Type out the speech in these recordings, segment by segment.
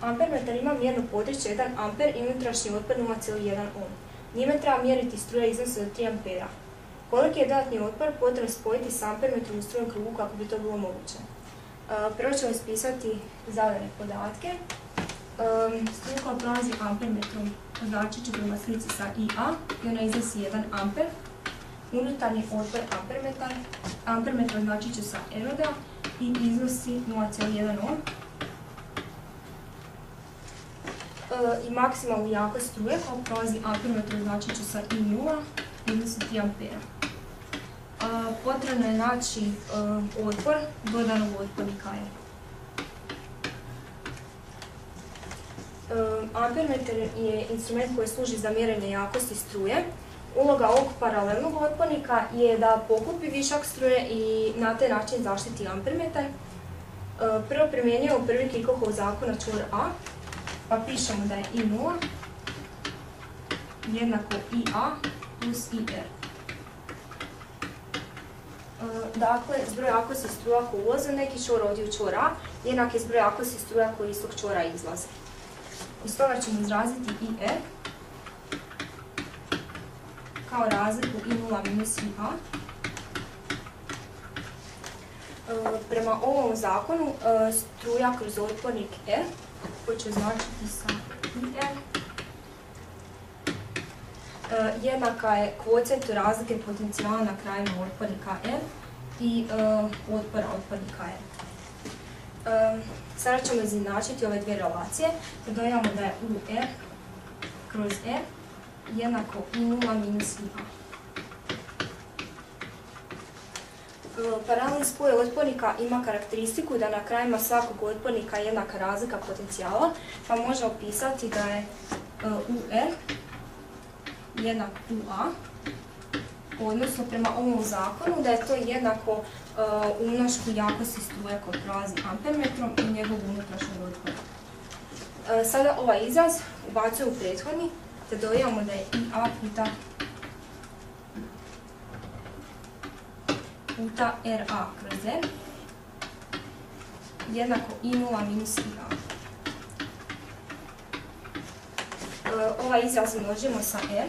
Ampermetar ima mjerno područje 1 amper i unutrašnji otpor 0,1 ohm. Njime treba mjeriti struje iznose od 3 ampera. Koliki je dodatni otpor potrebno spojiti s ampermetrom u strujnom krugu kako bi to bilo moguće? Prvo ćemo ispisati zadane podatke. Struja koja prolazi ampermetrom označit ću prema slici sa IA i ona iznosi 1 amper. Unutarnji otpor ampermetra označit ću sa enoda i iznosi 0,1 ohm. I maksimalnu jakost struje koja prolazi ampermetrom označit ću sa I0 i iznosi 3 ampera. Potrebno je naći otpor dodanog otpornika R. Ampermetar je instrument koji služi za mjerenje jakosti struje. Uloga ovog paralelnog otpornika je da pokupi višak struje i na taj način zaštiti ampermetar. Prvo primjenjujemo prvi Kirchhoffov zakon na čvor A, pa pišemo da je I0 jednako IA plus IR. Dakle, zbroj jakosti struja koji ulaze u neki čvor ovdje u čvor A jednak je zbroj jakosti struja koji iz tog čvora izlaze. Iz toga ćemo izraziti IR kao razliku I0 minus IA. Prema ovom zakonu struja kroz otpornik R, koji će označiti sa IR, jednaka je kvocijentu razlike potencijala na krajima otpornika R i otpora otpornika R. Sada ćemo izjednačiti ove dvije relacije, da imamo da je UR kroz R jednako I0 minus IA. Paralelni spoj otpornika ima karakteristiku da na krajima svakog otpornika je jednaka razlika potencijala, pa možemo pisati da je UR jednak UA, odnosno prema ovom zakonu da je to jednako umnošku jakosti struje koja prolazi ampermetrom i njegovog unutrašnjeg otpora. Sada ovaj izraz ubacujemo u prethodni, te dobijamo da je IA puta RA kroz R jednako I0 minus IA. Ovaj izraz množimo sa R,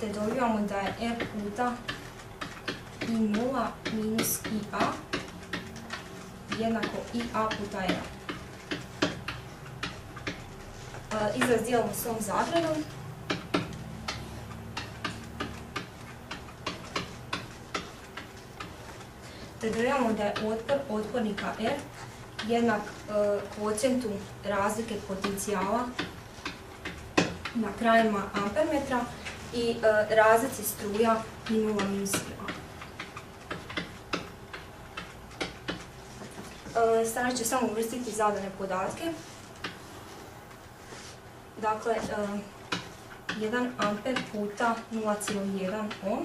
te dobivamo da je R puta I0 minus IA jednako IA puta R. Izraz dijelimo s ovom zagradom. Te dobivamo da je otpor otpornika R jednak kvocijentu razlike potencijala na krajima ampermetra i razlici struja I0 minus IA. Sada ću samo uvrstiti zadane podatke. Dakle, 1 amper puta 0,1 ohm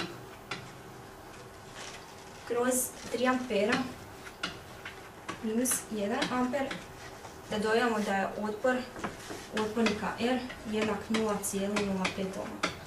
kroz 3 ampera minus 1 amper, da dobijamo da je otpor otpornika R jednak 0,05 ohma.